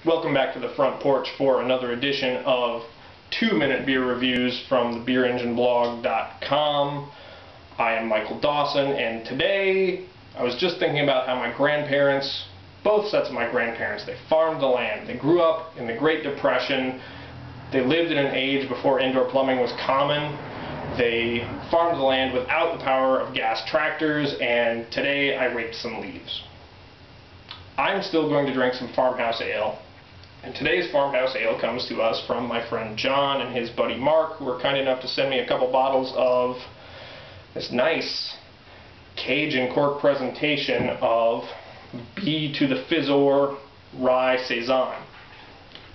Welcome back to the front porch for another edition of 2-minute beer reviews from the beerengineblog.com. I am Michael Dawson, and today I was just thinking about how my grandparents, both sets of my grandparents, they farmed the land. They grew up in the Great Depression. They lived in an age before indoor plumbing was common. They farmed the land without the power of gas tractors, and today I raked some leaves. I'm still going to drink some farmhouse ale. And today's farmhouse ale comes to us from my friend John and his buddy Mark, who were kind enough to send me a couple bottles of this nice cage and cork presentation of B to the Fizz-our Rye Saison.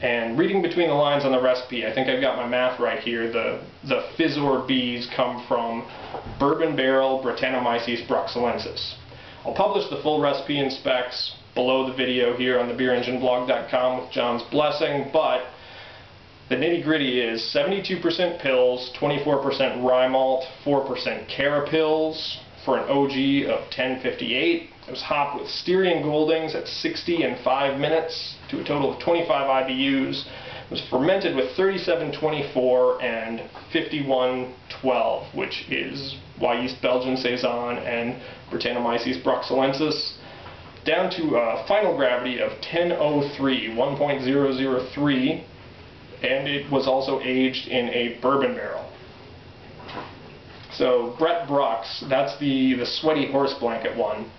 And reading between the lines on the recipe, I think I've got my math right here. The Fizz-our bees come from bourbon barrel Brettanomyces bruxellensis. I'll publish the full recipe and specs below the video here on the beerengineblog.com with John's blessing, but the nitty-gritty is 72% pills, 24% rye malt, 4% carapils for an OG of 1058. It was hopped with Styrian Goldings at 60 and 5 minutes to a total of 25 IBUs. It was fermented with 3724 and 5112, which is Rye Belgian Saison and Brettanomyces bruxellensis, down to a final gravity of 1003, 1.003, and it was also aged in a bourbon barrel. So Brett Brux, that's the sweaty horse blanket one.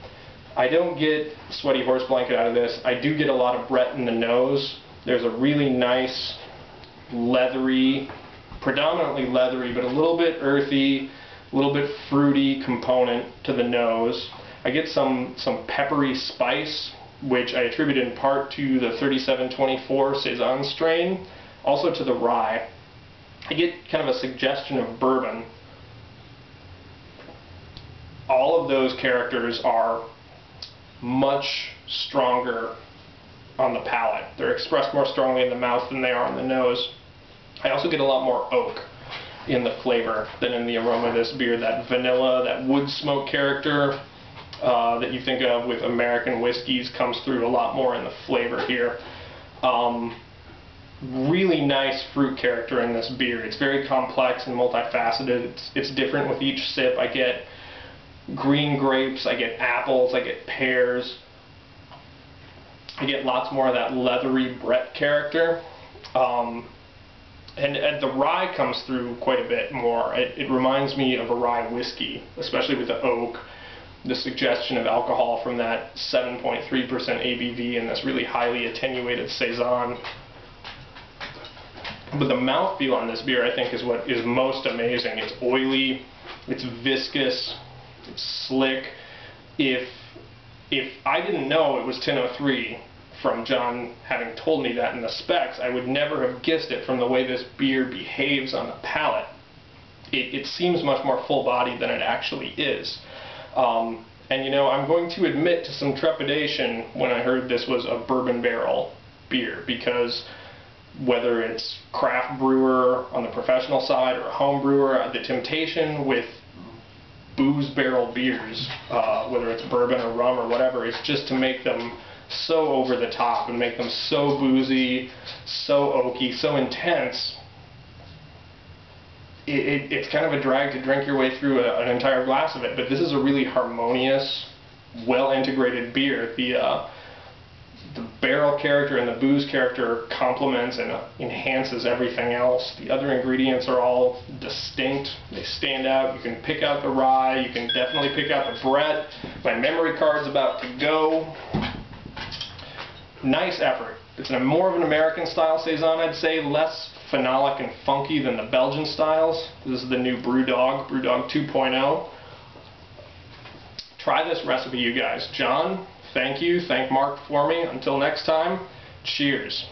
I don't get sweaty horse blanket out of this. I do get a lot of Brett in the nose. There's a really nice leathery, predominantly leathery, but a little bit earthy, a little bit fruity component to the nose. I get some peppery spice, which I attribute in part to the 3724 Saison strain, also to the rye. I get kind of a suggestion of bourbon. All of those characters are much stronger on the palate. They're expressed more strongly in the mouth than they are on the nose. I also get a lot more oak in the flavor than in the aroma of this beer. That vanilla, that wood smoke character that you think of with American whiskeys comes through a lot more in the flavor here. Really nice fruit character in this beer. It's very complex and multifaceted. It's different with each sip. I get green grapes, I get apples, I get pears. I get lots more of that leathery Brett character. And the rye comes through quite a bit more. It reminds me of a rye whiskey, especially with the oak, the suggestion of alcohol from that 7.3% ABV in this really highly attenuated Saison. But the mouthfeel on this beer, I think, is what is most amazing. It's oily, it's viscous, it's slick. If I didn't know it was 1003 from John having told me that in the specs, I would never have guessed it from the way this beer behaves on the palate. It seems much more full-bodied than it actually is. And you know, I'm going to admit to some trepidation when I heard this was a bourbon barrel beer, because whether it's craft brewer on the professional side or a home brewer, the temptation with booze barrel beers, whether it's bourbon or rum or whatever, is just to make them so over the top and make them so boozy, so oaky, so intense. It's kind of a drag to drink your way through an entire glass of it, but this is a really harmonious, well-integrated beer. The barrel character and the booze character complements and enhances everything else. The other ingredients are all distinct. They stand out. You can pick out the rye. You can definitely pick out the Brett. My memory card's about to go. Nice effort. It's more of an American style Saison, I'd say, less phenolic and funky than the Belgian styles. This is the new Brewdog 2.0. Try this recipe, you guys. John, thank you. Thank Mark for me. Until next time, cheers.